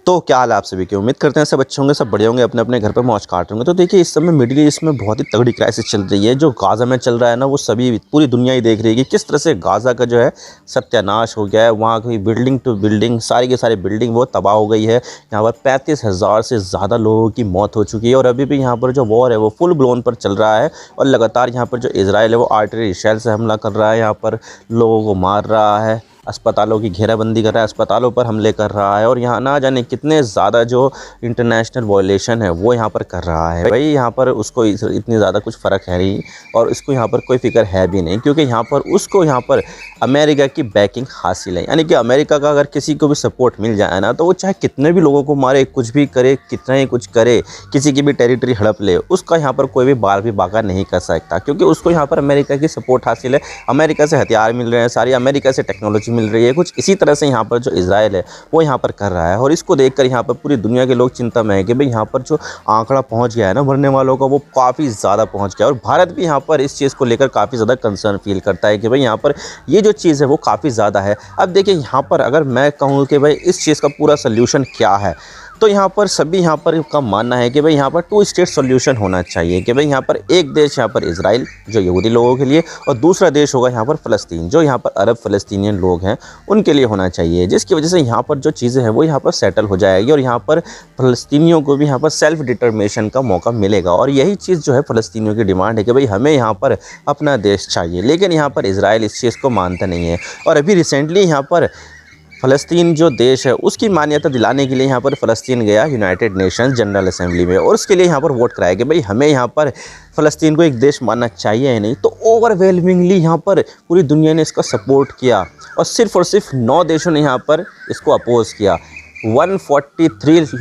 तो क्या हाल है आप सभी की। उम्मीद करते हैं सब अच्छे होंगे, सब बड़े होंगे, अपने अपने घर पे मौज काट रहे होंगे। तो देखिए इस समय मिडिल ईस्ट में बहुत ही तगड़ी क्राइसिस चल रही है। जो गाज़ा में चल रहा है ना, वो सभी पूरी दुनिया ही देख रही है कि किस तरह से गाज़ा का जो है सत्यानाश हो गया है। वहाँ की बिल्डिंग टू बिल्डिंग, सारी की सारी बिल्डिंग वो तबाह हो गई है। यहाँ पर 35,000 से ज़्यादा लोगों की मौत हो चुकी है और अभी भी यहाँ पर जो वॉर है वो फुल ब्लोन पर चल रहा है। और लगातार यहाँ पर जो इजराइल है वो आर्टिलरी शेल से हमला कर रहा है, यहाँ पर लोगों को मार रहा है, अस्पतालों की घेराबंदी कर रहा है, अस्पतालों पर हमले कर रहा है। और यहाँ ना जाने कितने ज़्यादा जो इंटरनेशनल वायलेशन है वो यहाँ पर कर रहा है। भाई यहाँ पर उसको इतनी ज़्यादा कुछ फ़र्क है नहीं और इसको यहाँ पर कोई फ़िक्र है भी नहीं, क्योंकि यहाँ पर उसको यहाँ पर अमेरिका की बैकिंग हासिल है। यानी कि अमेरिका का अगर किसी को भी सपोर्ट मिल जाए ना, तो वो चाहे कितने भी लोगों को मारे, कुछ भी करे, कितना ही कुछ करे, किसी की भी टेरिटरी हड़प ले, उसका यहाँ पर कोई भी बाल भी बाका नहीं कर सकता, क्योंकि उसको यहाँ पर अमेरिका की सपोर्ट हासिल है। अमेरिका से हथियार मिल रहे हैं, सारी अमेरिका से टेक्नोलॉजी मिल रही है। कुछ इसी तरह से यहाँ पर जो इजराइल है वो यहाँ पर कर रहा है। और इसको देखकर यहाँ पर पूरी दुनिया के लोग चिंता में है कि भाई यहाँ पर जो आंकड़ा पहुँच गया है ना मरने वालों का, वो काफ़ी ज़्यादा पहुँच गया। और भारत भी यहाँ पर इस चीज़ को लेकर काफ़ी ज़्यादा कंसर्न फील करता है कि भाई यहाँ पर ये जो चीज़ है वो काफ़ी ज़्यादा है। अब देखिए यहाँ पर अगर मैं कहूँ कि भाई इस चीज़ का पूरा सोल्यूशन क्या है, तो यहाँ पर सभी यहाँ पर का मानना है कि भाई यहाँ पर 2 स्टेट सॉल्यूशन होना चाहिए। कि भाई यहाँ पर एक देश यहाँ पर इजराइल जो यहूदी लोगों के लिए, और दूसरा देश होगा यहाँ पर फ़लस्तीन जो यहाँ पर अरब फ़लस्तीनियन लोग हैं उनके लिए होना चाहिए, जिसकी वजह से यहाँ पर जो चीज़ें हैं वो यहाँ पर सेटल हो जाएगी और यहाँ पर फ़लस्तीनियों को भी यहाँ पर सेल्फ डिटर्मिनेशन का मौका मिलेगा। और यही चीज़ जो है फ़लस्तीनियों की डिमांड है कि भाई हमें यहाँ पर अपना देश चाहिए, लेकिन यहाँ पर इजराइल इस चीज़ को मानता नहीं है। और अभी रिसेंटली यहाँ पर फ़लस्तीन जो देश है उसकी मान्यता दिलाने के लिए यहाँ पर फ़लस्तीन गया यूनाइटेड नेशंस जनरल असेंबली में, और उसके लिए यहाँ पर वोट कराया कि भाई हमें यहाँ पर फ़लस्तीन को एक देश मानना चाहिए या नहीं। तो ओवरवेलमिंगली यहाँ पर पूरी दुनिया ने इसका सपोर्ट किया और सिर्फ 9 देशों ने यहाँ पर इसको अपोज़ किया। 143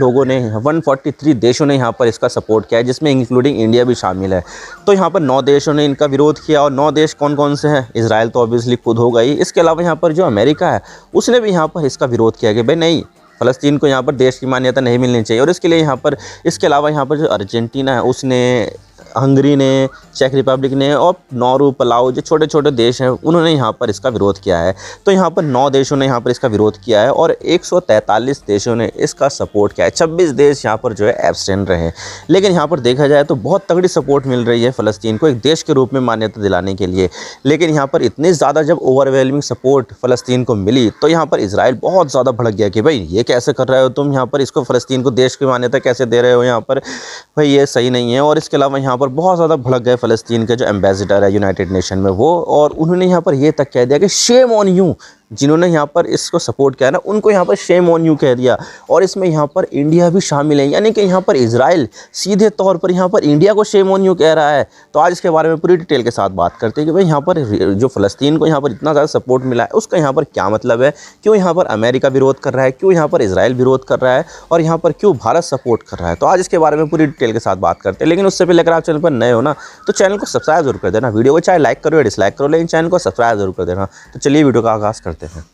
देशों ने यहाँ पर इसका सपोर्ट किया है, जिसमें इंक्लूडिंग इंडिया भी शामिल है। तो यहाँ पर 9 देशों ने इनका विरोध किया। और 9 देश कौन कौन से हैं? इजराइल तो ऑब्वियसली खुद होगा ही, इसके अलावा यहाँ पर जो अमेरिका है उसने भी यहाँ पर इसका विरोध किया कि भाई नहीं, फ़लस्तीन को यहाँ पर देश की मान्यता नहीं मिलनी चाहिए। और इसके लिए यहाँ पर, इसके अलावा यहाँ पर जो अर्जेंटीना है उसने, हंगरी ने, चेक रिपब्लिक ने और नॉर्वे, पलाऊ जो छोटे छोटे देश हैं उन्होंने यहाँ पर इसका विरोध किया है। तो यहाँ पर 9 देशों ने यहाँ पर इसका विरोध किया है और 143 देशों ने इसका सपोर्ट किया है। 26 देश यहाँ पर जो है एब्सटेन रहे। लेकिन यहाँ पर देखा जाए तो बहुत तगड़ी सपोर्ट मिल रही है फ़लस्तीन को एक देश के रूप में मान्यता दिलाने के लिए। लेकिन यहाँ पर इतनी ज़्यादा जब ओवरवेलमिंग सपोर्ट फ़लस्तीन को मिली तो यहाँ पर इजराइल बहुत ज़्यादा भड़क गया कि भाई ये कैसे कर रहे हो तुम, यहाँ पर इसको फ़लस्तीन को देश की मान्यता कैसे दे रहे हो, यहाँ पर भाई ये सही नहीं है। और इसके अलावा यहाँ पर बहुत ज़्यादा भड़क गए फ़लस्तीन के जो एम्बेसडर है यूनाइटेड नेशन में वो, और उन्होंने यहाँ पर ये तक कह दिया कि शेम ऑन यू, जिन्होंने यहाँ पर इसको सपोर्ट किया ना उनको यहाँ पर शेम ऑन यू कह दिया। और इसमें यहाँ पर इंडिया भी शामिल है, यानी कि यहाँ पर इजराइल सीधे तौर पर यहाँ पर इंडिया को शेम ऑन यू कह रहा है। तो आज इसके बारे में पूरी डिटेल के साथ बात करते हैं कि भाई यहाँ पर जो फ़लस्तीन को यहाँ पर इतना ज़्यादा सपोर्ट मिला है उसका यहाँ पर क्या मतलब है, क्यों यहाँ पर अमेरिका विरोध कर रहा है, क्यों यहाँ पर इजराइल विरोध कर रहा है और यहाँ पर क्यों भारत सपोर्ट कर रहा है। तो आज इसके बारे में पूरी डिटेल के साथ बात करते हैं। लेकिन उससे पहले अगर आप चैनल पर नए हो ना तो चैनल को सब्सक्राइब जरूर कर देना, वीडियो को चाहे लाइक करो या डिसलाइक करो, लेकिन चैनल को सब्सक्राइब जरूर कर देना। तो चलिए वीडियो का आगाज़ करते हैं।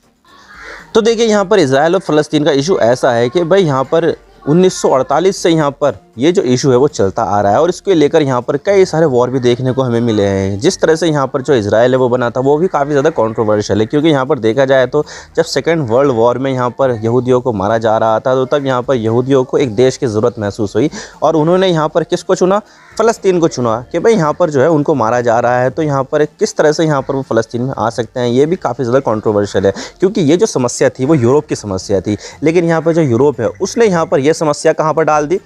तो देखिए यहाँ पर इजराइल और फ़लस्तीन का इशू ऐसा है कि भाई यहाँ पर 1948 से यहाँ पर ये जो इशू है वो चलता आ रहा है और इसको लेकर यहाँ पर कई सारे वॉर भी देखने को हमें मिले हैं। जिस तरह से यहाँ पर जो इजराइल है वो बना था वो भी काफ़ी ज़्यादा कंट्रोवर्शियल है, क्योंकि यहाँ पर देखा जाए तो जब सेकेंड वर्ल्ड वॉर में यहाँ पर यहूदियों को मारा जा रहा था तो तब यहाँ पर यहूदियों को एक देश की ज़रूरत महसूस हुई और उन्होंने यहाँ पर किसको चुना? फ़लस्तीन को चुना कि भाई यहाँ पर जो है उनको मारा जा रहा है तो यहाँ पर किस तरह से यहाँ पर वो फ़लस्तीन में आ सकते हैं। ये भी काफ़ी ज़्यादा कंट्रोवर्शियल है, क्योंकि ये जो समस्या थी वो यूरोप की समस्या थी। लेकिन यहाँ पर जो यूरोप है उसने यहाँ पर यह समस्या कहाँ पर डाल दी?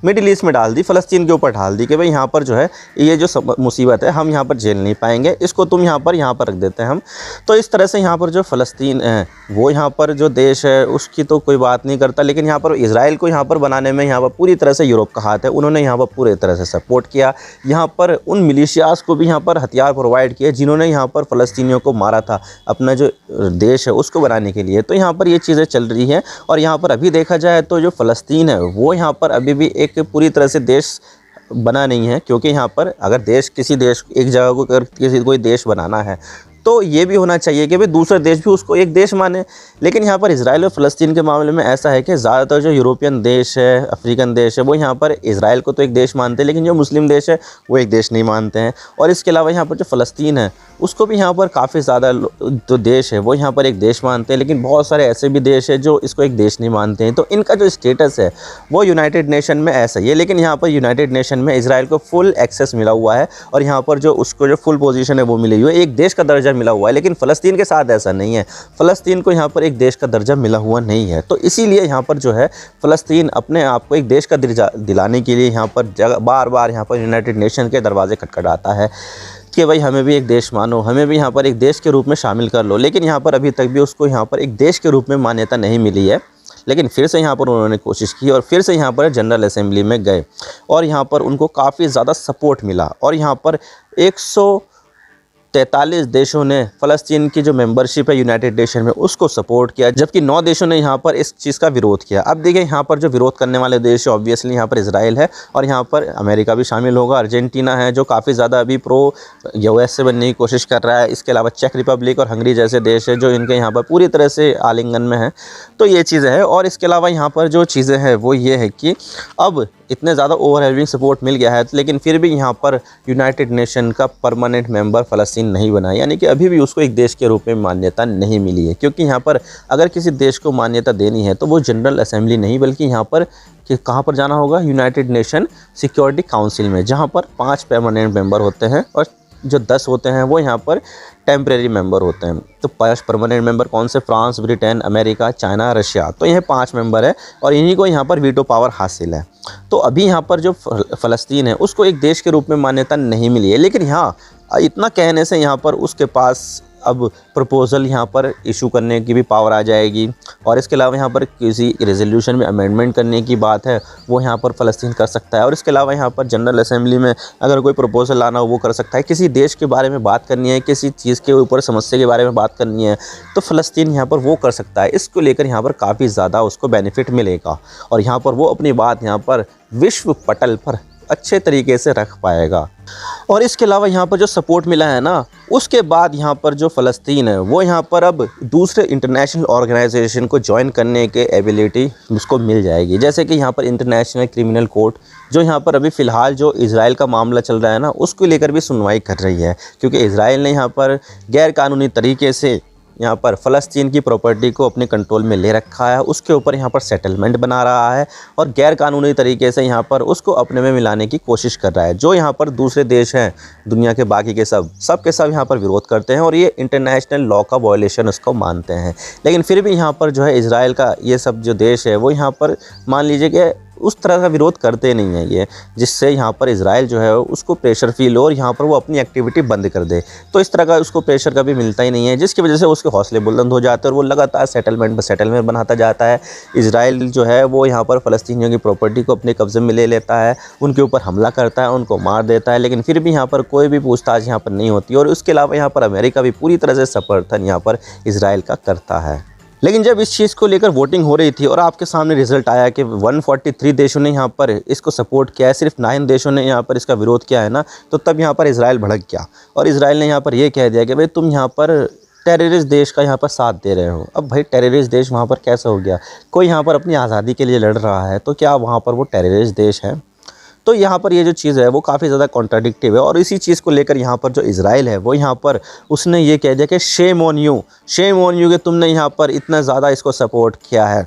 मिडिल ईस्ट में डाल दी, फ़लस्तीन के ऊपर डाल दी कि भाई यहाँ पर जो है ये जो मुसीबत है हम यहाँ पर झेल नहीं पाएंगे, इसको तुम यहाँ पर रख देते हैं हम। तो इस तरह से यहाँ पर जो फ़लस्तीन है वो यहाँ पर जो देश है उसकी तो कोई बात नहीं करता, लेकिन यहाँ पर इजराइल को यहाँ पर बनाने में यहाँ पर पूरी तरह से यूरोप का हाथ है। उन्होंने यहाँ पर पूरी तरह से सपोर्ट किया, यहाँ पर उन मिलिशियाज़ को भी यहाँ पर हथियार प्रोवाइड किए जिन्होंने यहाँ पर फ़लस्तीनियों को मारा था अपना जो देश है उसको बनाने के लिए। तो यहाँ पर ये चीज़ें चल रही हैं और यहाँ पर अभी देखा जाए तो जो फ़लस्तीन है वो यहाँ पर अभी भी एक पूरी तरह से देश बना नहीं है, क्योंकि यहाँ पर अगर देश किसी देश एक जगह को अगर किसी कोई देश बनाना है तो ये भी होना चाहिए कि भाई दूसरे देश भी उसको एक देश माने। लेकिन यहाँ पर इजराइल और फ़लस्तीन के मामले में ऐसा है कि ज़्यादातर जो यूरोपियन देश है, अफ्रीकन देश है, वो यहाँ पर इजराइल को तो एक देश मानते हैं, लेकिन जो मुस्लिम देश है वो एक देश नहीं मानते हैं। और इसके अलावा यहाँ पर जो फ़लस्तीन है उसको भी यहाँ पर काफ़ी ज़्यादा जो देश है वो यहाँ पर एक देश मानते हैं, लेकिन बहुत सारे ऐसे भी देश है जो इसको एक देश नहीं मानते हैं। तो इनका जो स्टेटस है वो यूनाइटेड नेशन में ऐसा ही है, लेकिन यहाँ पर यूनाइटेड नेशन में इजराइल को फुल एक्सेस मिला हुआ है और यहाँ पर जो उसको जो फुल पोजीशन है वो मिली हुई है, एक देश का दर्जा मिला हुआ है। लेकिन फ़लस्तीन के साथ ऐसा नहीं है, फ़लस्तीन को यहाँ पर एक देश का दर्जा मिला हुआ नहीं है। तो इसीलिए यहाँ पर जो है फ़लस्तीन अपने आप को एक देश का दर्जा दिलाने के लिए यहाँ पर बार बार यहाँ पर यूनाइटेड नेशन के दरवाजे खटखटाता है कि भाई हमें भी एक देश मानो, हमें भी यहाँ पर एक देश के रूप में शामिल कर लो। लेकिन यहाँ पर अभी तक भी उसको यहाँ पर एक देश के रूप में मान्यता नहीं मिली है। लेकिन फिर से यहाँ पर उन्होंने कोशिश की और फिर से यहाँ पर जनरल असेंबली में गए और यहाँ पर उनको काफ़ी ज़्यादा सपोर्ट मिला और यहाँ पर 143 देशों ने फ़लस्तीन की जो मेंबरशिप है यूनाइटेड नेशन में उसको सपोर्ट किया, जबकि 9 देशों ने यहाँ पर इस चीज़ का विरोध किया। अब देखिए यहाँ पर जो विरोध करने वाले देश है ऑब्वियसली यहाँ पर इजराइल है और यहाँ पर अमेरिका भी शामिल होगा, अर्जेंटीना है जो काफ़ी ज़्यादा अभी प्रो यूएस से बनने की कोशिश कर रहा है। इसके अलावा चेक रिपब्लिक और हंगरी जैसे देश है जो इनके यहाँ पर पूरी तरह से आलिंगन में है। तो ये चीज़ें हैं और इसके अलावा यहाँ पर जो चीज़ें हैं वो ये है कि अब इतने ज़्यादा ओवरवेलमिंग सपोर्ट मिल गया है, लेकिन फिर भी यहाँ पर यूनाइटेड नेशन का परमानेंट मेंबर फ़लस्तीन नहीं बना, यानी कि अभी भी उसको एक देश के रूप में मान्यता नहीं मिली है। क्योंकि यहाँ पर अगर किसी देश को मान्यता देनी है तो वो जनरल असेंबली नहीं बल्कि यहाँ पर कि कहाँ पर जाना होगा, यूनाइटेड नेशन सिक्योरिटी काउंसिल में, जहाँ पर 5 परमानेंट मेंबर होते हैं और जो 10 होते हैं वो यहाँ पर टेम्परेरी मेंबर होते हैं। तो 5 परमानेंट मेंबर कौन से? France, Britain, America, China, Russia. तो यह 5 मेंबर है और इन्हीं को यहाँ पर वीटो पावर हासिल है। तो अभी यहाँ पर जो फ़लस्तीन है उसको एक देश के रूप में मान्यता नहीं मिली है, लेकिन हाँ इतना कहने से यहाँ पर उसके पास अब प्रपोज़ल यहाँ पर इशू करने की भी पावर आ जाएगी और इसके अलावा यहाँ पर किसी रेजोल्यूशन में अमेंडमेंट करने की बात है वो यहाँ पर फ़लस्तीन कर सकता है। और इसके अलावा यहाँ पर जनरल असेंबली में अगर कोई प्रपोज़ल लाना हो वो कर सकता है। किसी देश के बारे में बात करनी है, किसी चीज़ के ऊपर समस्या के बारे में बात करनी है तो फ़लस्तीन यहाँ पर वो कर सकता है। इसको लेकर यहाँ पर काफ़ी ज़्यादा उसको बेनिफिट मिलेगा और यहाँ पर वो अपनी बात यहाँ पर विश्व पटल पर अच्छे तरीके से रख पाएगा। और इसके अलावा यहाँ पर जो सपोर्ट मिला है ना उसके बाद यहाँ पर जो फ़लस्तीन है वो यहाँ पर अब दूसरे इंटरनेशनल ऑर्गेनाइजेशन को ज्वाइन करने के एबिलिटी उसको मिल जाएगी। जैसे कि यहाँ पर इंटरनेशनल क्रिमिनल कोर्ट जो यहाँ पर अभी फ़िलहाल जो इजराइल का मामला चल रहा है ना उसको लेकर भी सुनवाई कर रही है, क्योंकि इजराइल ने यहाँ पर गैरकानूनी तरीके से यहाँ पर फ़लस्तीन की प्रॉपर्टी को अपने कंट्रोल में ले रखा है, उसके ऊपर यहाँ पर सेटलमेंट बना रहा है और गैर कानूनी तरीके से यहाँ पर उसको अपने में मिलाने की कोशिश कर रहा है। जो यहाँ पर दूसरे देश हैं दुनिया के बाकी के सब के सब यहाँ पर विरोध करते हैं और ये इंटरनेशनल लॉ का वायलेशन उसको मानते हैं। लेकिन फिर भी यहाँ पर जो है इजराइल का ये सब जो देश है वो यहाँ पर मान लीजिए कि उस तरह का विरोध करते नहीं है ये, जिससे यहाँ पर इजराइल जो है उसको प्रेशर फील हो और यहाँ पर वो अपनी एक्टिविटी बंद कर दे। तो इस तरह का उसको प्रेशर कभी मिलता ही नहीं है, जिसकी वजह से उसके हौसले बुलंद हो जाते हैं और वो लगातार सेटलमेंट बनाता जाता है। इजराइल जो है वो यहाँ पर फ़लस्तीनियों की प्रॉपर्टी को अपने कब्जे में ले लेता है, उनके ऊपर हमला करता है, उनको मार देता है, लेकिन फिर भी यहाँ पर कोई भी पूछताछ यहाँ पर नहीं होती। और उसके अलावा यहाँ पर अमेरिका भी पूरी तरह से समर्थन यहाँ पर इजराइल का करता है। लेकिन जब इस चीज़ को लेकर वोटिंग हो रही थी और आपके सामने रिजल्ट आया कि 143 देशों ने यहाँ पर इसको सपोर्ट किया है, सिर्फ 9 देशों ने यहाँ पर इसका विरोध किया है ना, तो तब यहाँ पर इजराइल भड़क गया और इजराइल ने यहाँ पर ये कह दिया कि भाई तुम यहाँ पर टेररिस्ट देश का यहाँ पर साथ दे रहे हो। अब भाई टेररिस्ट देश वहाँ पर कैसे हो गया? कोई यहाँ पर अपनी आज़ादी के लिए लड़ रहा है तो क्या वहाँ पर वो टेररिस्ट देश है? तो यहाँ पर ये जो चीज़ है वो काफ़ी ज़्यादा कॉन्ट्राडिक्टिव है। और इसी चीज़ को लेकर यहाँ पर जो इजराइल है वो यहाँ पर उसने ये कह दिया कि शेम ऑन यू कि तुमने यहाँ पर इतना ज़्यादा इसको सपोर्ट किया है।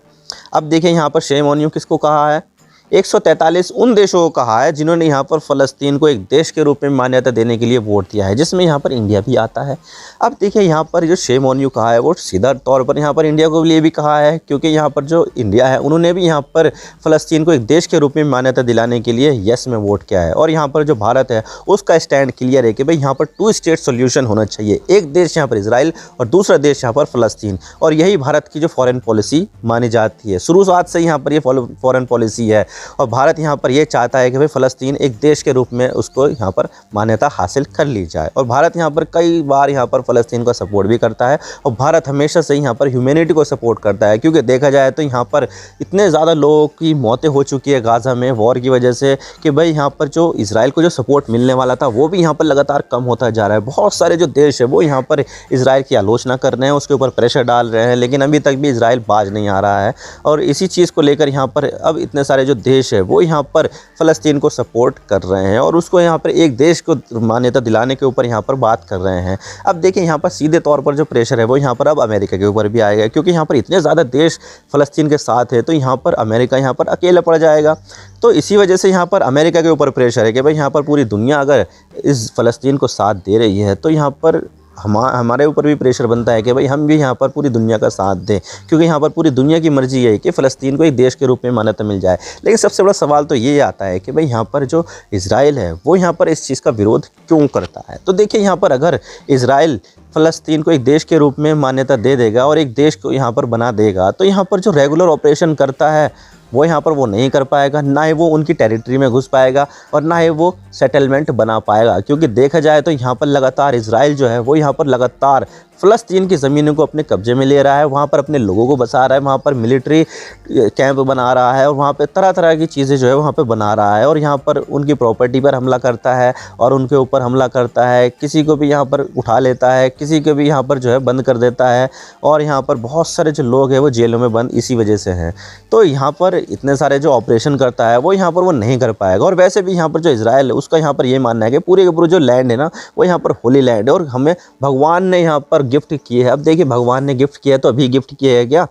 अब देखिए यहाँ पर शेम ऑन यू किसको कहा है? 143 उन देशों को कहा है जिन्होंने यहाँ पर फ़लस्तीन को एक देश के रूप में मान्यता देने के लिए वोट दिया है, जिसमें यहाँ पर इंडिया भी आता है। अब देखिए यहाँ पर जो शेम ऑन यू कहा है वो सीधा तौर पर यहाँ पर इंडिया को लिए भी कहा है, क्योंकि यहाँ पर जो इंडिया है उन्होंने भी यहाँ पर फ़लस्तीन को एक देश के रूप में मान्यता दिलाने के लिए येस में वोट किया है। और यहाँ पर जो भारत है उसका स्टैंड क्लियर है कि भाई यहाँ पर 2 स्टेट सोल्यूशन होना चाहिए, एक देश यहाँ पर इजराइल और दूसरा देश यहाँ पर फ़लस्तीन। और यही भारत की जो फॉरेन पॉलिसी मानी जाती है, शुरुआत से यहाँ पर ये फॉरेन पॉलिसी है। और भारत यहाँ पर ये चाहता है कि भाई फ़लस्तीन एक देश के रूप में उसको यहाँ पर मान्यता हासिल कर ली जाए। और भारत यहाँ पर कई बार यहाँ पर फ़लस्तीन का सपोर्ट भी करता है और भारत हमेशा से यहाँ पर ह्यूमैनिटी को सपोर्ट करता है, क्योंकि देखा जाए तो यहाँ पर इतने ज़्यादा लोगों की मौतें हो चुकी है गाज़ा में वॉर की वजह से कि भाई यहाँ पर जो इजराइल को जो सपोर्ट मिलने वाला था वो भी यहाँ पर लगातार कम होता जा रहा है। बहुत सारे जो देश है वो यहाँ पर इजराइल की आलोचना कर रहे हैं, उसके ऊपर प्रेशर डाल रहे हैं, लेकिन अभी तक भी इजराइल बाज नहीं आ रहा है। और इसी चीज़ को लेकर यहाँ पर अब इतने सारे जो देश है वो यहाँ पर फ़लस्तीन को सपोर्ट कर रहे हैं और उसको यहाँ पर एक देश को मान्यता दिलाने के ऊपर यहाँ पर बात कर रहे हैं। अब देखिए यहाँ पर सीधे तौर पर जो प्रेशर है वो यहाँ पर अब अमेरिका के ऊपर भी आएगा, क्योंकि यहाँ पर इतने ज़्यादा देश फ़लस्तीन के साथ है तो यहाँ पर अमेरिका यहाँ पर अकेला पड़ जाएगा। तो इसी वजह से यहाँ पर अमेरिका के ऊपर प्रेशर है कि भाई यहाँ पर पूरी दुनिया अगर इस फ़लस्तीन को साथ दे रही है तो यहाँ पर हमारे ऊपर भी प्रेशर बनता है कि भाई हम भी यहाँ पर पूरी दुनिया का साथ दें, क्योंकि यहाँ पर पूरी दुनिया की मर्ज़ी है कि फ़लस्तीन को एक देश के रूप में मान्यता मिल जाए। लेकिन सबसे बड़ा सवाल तो ये आता है कि भाई यहाँ पर जो इजराइल है वो यहाँ पर इस चीज़ का विरोध क्यों करता है। तो देखिए यहाँ पर अगर इजराइल फ़लस्तीन को एक देश के रूप में मान्यता दे देगा और एक देश को यहाँ पर बना देगा तो यहाँ पर जो रेगुलर ऑपरेशन करता है वो यहाँ पर वो नहीं कर पाएगा, ना ही वो उनकी टेरिटरी में घुस पाएगा और ना ही वो सेटलमेंट बना पाएगा। क्योंकि देखा जाए तो यहाँ पर लगातार इजराइल जो है वो यहाँ पर लगातार फ़लस्तीन की ज़मीनों को अपने कब्जे में ले रहा है, वहाँ पर अपने लोगों को बसा रहा है, वहाँ पर मिलिट्री कैंप बना रहा है और वहाँ पे तरह तरह की चीज़ें जो है वहाँ पे बना रहा है और यहाँ पर उनकी प्रॉपर्टी पर हमला करता है और उनके ऊपर हमला करता है, किसी को भी यहाँ पर उठा लेता है, किसी को भी यहाँ पर जो है बंद कर देता है और यहाँ पर बहुत सारे जो लोग हैं वो जेलों में बंद इसी वजह से हैं। तो यहाँ पर इतने सारे जो ऑपरेशन करता है वो यहाँ पर वो नहीं कर पाएगा। और वैसे भी यहाँ पर जो इजराइल है उसका यहाँ पर ये मानना है कि पूरे के पूरे जो लैंड है ना वो यहाँ पर होली लैंड है और हमें भगवान ने यहाँ पर गिफ्ट किए है। अब देखिए भगवान ने गिफ्ट किया है तो अभी गिफ्ट किए है क्या?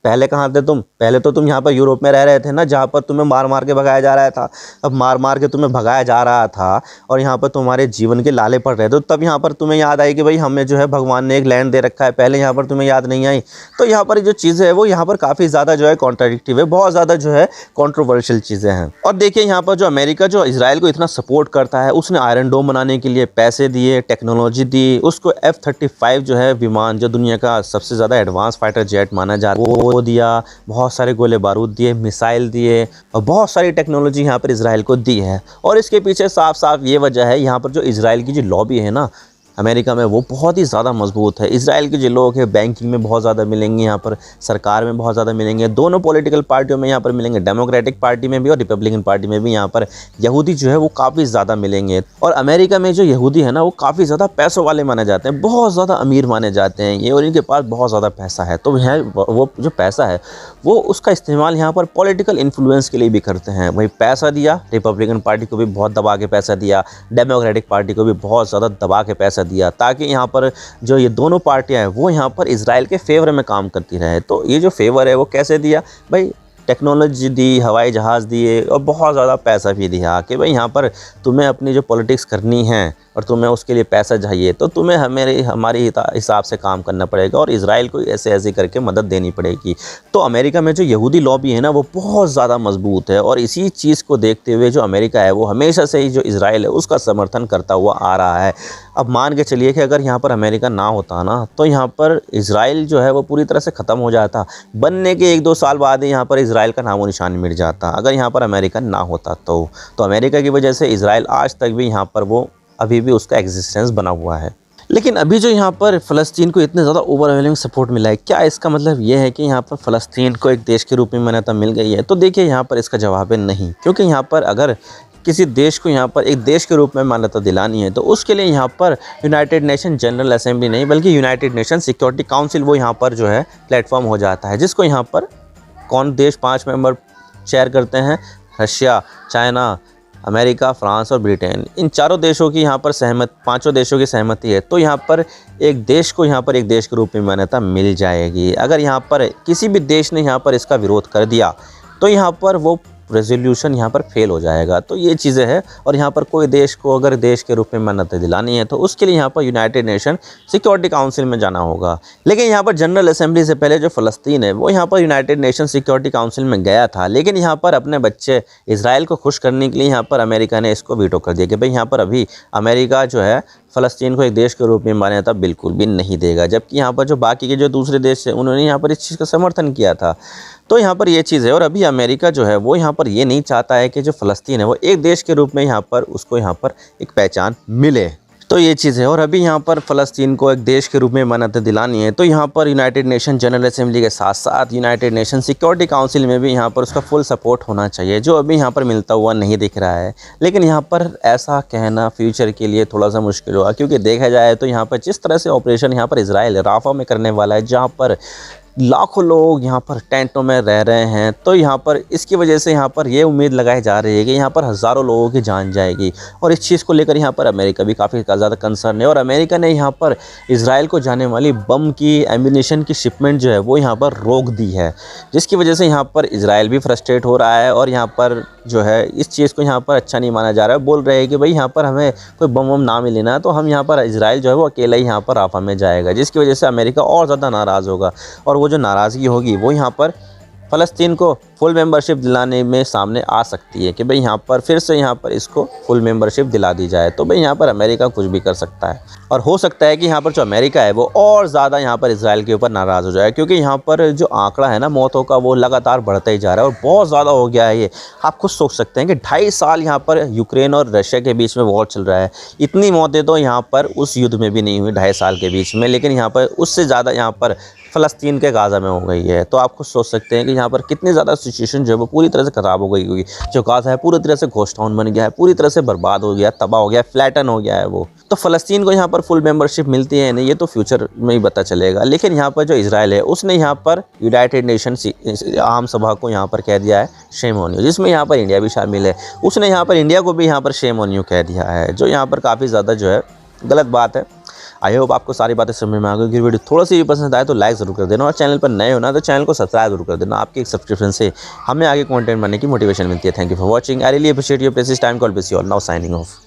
पहले कहाँ थे तुम? पहले तो तुम यहाँ पर यूरोप में रह रहे थे ना, जहाँ पर तुम्हें मार मार के भगाया जा रहा था। अब मार मार के तुम्हें भगाया जा रहा था और यहाँ पर तुम्हारे जीवन के लाले पड़ रहे थे, तो तब यहाँ पर तुम्हें याद आई कि भाई हमें जो है भगवान ने एक लैंड दे रखा है, पहले यहाँ पर तुम्हें याद नहीं आई। तो यहाँ पर जो चीज़ें है वो यहाँ पर काफ़ी ज़्यादा जो है कॉन्ट्राडिक्टिव है, बहुत ज़्यादा जो है कॉन्ट्रोवर्शियल चीज़ें हैं। और देखिए यहाँ पर जो अमेरिका जो इजराइल को इतना सपोर्ट करता है उसने आयरन डोम बनाने के लिए पैसे दिए, टेक्नोलॉजी दी, उसको F-35 जो है विमान जो दुनिया का सबसे ज़्यादा एडवांस फाइटर जेट माना जाता है वो दिया, बहुत सारे गोले बारूद दिए, मिसाइल दिए और बहुत सारी टेक्नोलॉजी यहाँ पर इजराइल को दी है। और इसके पीछे साफ साफ ये वजह है यहाँ पर जो इजराइल की जो लॉबी है ना अमेरिका में वो बहुत ही ज़्यादा मजबूत है। इजराइल के जो लोग हैं बैंकिंग में बहुत ज़्यादा मिलेंगे, यहाँ पर सरकार में बहुत ज़्यादा मिलेंगे, दोनों पॉलिटिकल पार्टियों में यहाँ पर मिलेंगे, डेमोक्रेटिक पार्टी में भी और रिपब्लिकन पार्टी में भी यहाँ पर यहूदी जो है वो काफ़ी ज़्यादा मिलेंगे। और अमेरिका में जो यहूदी है ना वो काफ़ी ज़्यादा पैसों वाले माने जाते हैं, बहुत ज़्यादा अमीर माने जाते हैं ये और इनके पास बहुत ज़्यादा पैसा है। तो वो जो पैसा है वो उसका इस्तेमाल यहाँ पर पॉलिटिकल इन्फ्लुएंस के लिए भी करते हैं। वही पैसा दिया, रिपब्लिकन पार्टी को भी बहुत दबा के पैसा दिया, डेमोक्रेटिक पार्टी को भी बहुत ज़्यादा दबा के पैसा दिया, ताकि यहाँ पर जो ये दोनों पार्टियां हैं वो यहाँ पर इजराइल के फेवर में काम करती रहे। तो ये जो फेवर है वो कैसे दिया भाई? टेक्नोलॉजी दी, हवाई जहाज़ दिए और बहुत ज़्यादा पैसा भी दिया कि भाई यहाँ पर तुम्हें अपनी जो पॉलिटिक्स करनी है और तुम्हें उसके लिए पैसा चाहिए तो तुम्हें हमारे हिसाब से काम करना पड़ेगा और इजराइल को ऐसे ऐसे करके मदद देनी पड़ेगी। तो अमेरिका में जो यहूदी लॉबी है ना वो बहुत ज़्यादा मजबूत है और इसी चीज़ को देखते हुए जो अमेरिका है वो हमेशा से ही जो इजराइल है उसका समर्थन करता हुआ आ रहा है। अब मान के चलिए कि अगर यहाँ पर अमेरिका ना होता ना तो यहाँ पर इजराइल जो है वो पूरी तरह से ख़त्म हो जाता, बनने के 1-2 साल बाद ही यहाँ पर इजराइल का नामो निशान मिट जाता अगर यहाँ पर अमेरिका ना होता। तो अमेरिका की वजह से इजराइल आज तक भी यहाँ पर वो अभी भी उसका एग्जिस्टेंस बना हुआ है। लेकिन अभी जो यहाँ पर फ़लस्तीन को इतने ज़्यादा ओवरवेलमिंग सपोर्ट मिला है, क्या इसका मतलब ये है कि यहाँ पर फ़लस्तीन को एक देश के रूप में मान्यता मिल गई है? तो देखिए यहाँ पर इसका जवाब है नहीं, क्योंकि यहाँ पर अगर किसी देश को यहाँ पर एक देश के रूप में मान्यता दिलानी है तो उसके लिए यहाँ पर यूनाइटेड नेशन जनरल असेंबली नहीं बल्कि यूनाइटेड नेशन सिक्योरिटी काउंसिल वो यहाँ पर जो है प्लेटफॉर्म हो जाता है, जिसको यहाँ पर कौन देश 5 मेंबर शेयर करते हैं? रशिया, चाइना, अमेरिका, फ्रांस और ब्रिटेन। इन चारों देशों की यहाँ पर पांचों देशों की सहमति है तो यहाँ पर एक देश को यहाँ पर एक देश के रूप में मान्यता मिल जाएगी। अगर यहाँ पर किसी भी देश ने यहाँ पर इसका विरोध कर दिया तो यहाँ पर वो रेजोल्यूशन यहाँ पर फेल हो जाएगा। तो ये चीज़ें हैं और यहाँ पर कोई देश को अगर देश के रूप में मान्यता दिलानी है तो उसके लिए यहाँ पर यूनाइटेड नेशन सिक्योरिटी काउंसिल में जाना होगा। लेकिन यहाँ पर जनरल असेंबली से पहले जो फ़लस्तीन है वो यहाँ पर यूनाइटेड नेशन सिक्योरिटी काउंसिल में गया था, लेकिन यहाँ पर अपने बच्चे इजराइल को खुश करने के लिए यहाँ पर अमेरिका ने इसको वीटो कर दिया कि भाई यहाँ पर अभी अमेरिका जो है फ़लस्तीन को एक देश के रूप में मान्यता बिल्कुल भी नहीं देगा, जबकि यहाँ पर जो बाकी के जो दूसरे देश हैं उन्होंने यहाँ पर इस चीज़ का समर्थन किया था। तो यहाँ पर ये चीज़ है। और अभी अमेरिका जो है वो यहाँ पर ये नहीं चाहता है कि जो फ़लस्तीन है वो एक देश के रूप में यहाँ पर उसको यहाँ पर एक पहचान मिले। तो ये चीज़ है। और अभी यहाँ पर फ़लस्तीन को एक देश के रूप में मान्यता दिलानी है, तो यहाँ पर यूनाइटेड नेशन जनरल असेंबली के साथ साथ यूनाइटेड नेशन सिक्योरिटी काउंसिल में भी यहाँ पर उसका फुल सपोर्ट होना चाहिए, जो अभी यहाँ पर मिलता हुआ नहीं दिख रहा है। लेकिन यहाँ पर ऐसा कहना फ्यूचर के लिए थोड़ा सा मुश्किल होगा, क्योंकि देखा जाए तो यहाँ पर जिस तरह से ऑपरेशन यहाँ पर इजराइल राफा में करने वाला है, जहाँ पर लाखों लोग यहाँ पर टेंटों में रह रहे हैं, तो यहाँ पर इसकी वजह से यहाँ पर ये उम्मीद लगाई जा रही है कि यहाँ पर हज़ारों लोगों की जान जाएगी। और इस चीज़ को लेकर यहाँ पर अमेरिका भी काफ़ी ज़्यादा कंसर्न है। और अमेरिका ने यहाँ पर इजराइल को जाने वाली बम की एम्यूनिशन की शिपमेंट जो है वो यहाँ पर रोक दी है, जिसकी वजह से यहाँ पर इजराइल भी फ्रस्ट्रेट हो रहा है। और यहाँ पर जो है इस चीज़ को यहाँ पर अच्छा नहीं माना जा रहा है। बोल रहे हैं कि भाई यहाँ पर हमें कोई बम वम ना मिले ना, तो हम यहाँ पर इजराइल जो है वो अकेला ही यहाँ पर राफा में जाएगा, जिसकी वजह से अमेरिका और ज़्यादा नाराज़ होगा। और वो जो नाराज़गी होगी वो यहाँ पर फ़लस्तीन को फुल मेंबरशिप दिलाने में सामने आ सकती है कि भाई यहाँ पर फिर से यहाँ पर इसको फुल मेंबरशिप दिला दी जाए। तो भाई यहाँ पर अमेरिका कुछ भी कर सकता है। और हो सकता है कि यहाँ पर जो अमेरिका है वो और ज़्यादा यहाँ पर इजराइल के ऊपर नाराज़ हो जाए, क्योंकि यहाँ पर जो आंकड़ा है ना मौतों का वो लगातार बढ़ता ही जा रहा है और बहुत ज़्यादा हो गया है। ये आप खुद सोच सकते हैं कि 2.5 साल यहाँ पर यूक्रेन और रशिया के बीच में वॉर चल रहा है। इतनी मौतें तो यहाँ पर उस युद्ध में भी नहीं हुई 2.5 साल के बीच में, लेकिन यहाँ पर उससे ज़्यादा यहाँ पर फ़लस्तीन के गाज़ा में हो गई है। तो आप खुद सोच सकते हैं कि यहाँ पर कितनी ज़्यादा सिचुएशन जो है वो पूरी तरह से ख़राब हो गई होगी। जो गाज़ा है पूरी तरह से घोस्ट टाउन बन गया है, पूरी तरह से बर्बाद हो गया, तबाह हो गया, फ्लैटन हो गया है वो। तो फ़लस्तीन को यहाँ पर फुल मेंबरशिप मिलती है नहीं, ये तो फ्यूचर में ही पता चलेगा। लेकिन यहाँ पर जो इजराइल है उसने यहाँ पर यूनाइटेड नेशन आम सभा को यहाँ पर कह दिया है शेम ऑन यू, जिसमें यहाँ पर इंडिया भी शामिल है। उसने यहाँ पर इंडिया को भी यहाँ पर शेम ऑन यू कह दिया है, जो यहाँ पर काफ़ी ज़्यादा जो है गलत बात है। आई होप आपको सारी बातें समझ में आ गई। वीडियो थोड़ा सी भी पसंद आए तो लाइक ज़रूर कर देना, और चैनल पर नए होना तो चैनल को सब्सक्राइब जरूर कर देना। आपके एक सब्सक्रिप्शन से हमें आगे कंटेंट बनाने की मोटिवेशन मिलती है। Thank you for watching. I really appreciate your precious time. God bless you all. Now signing off.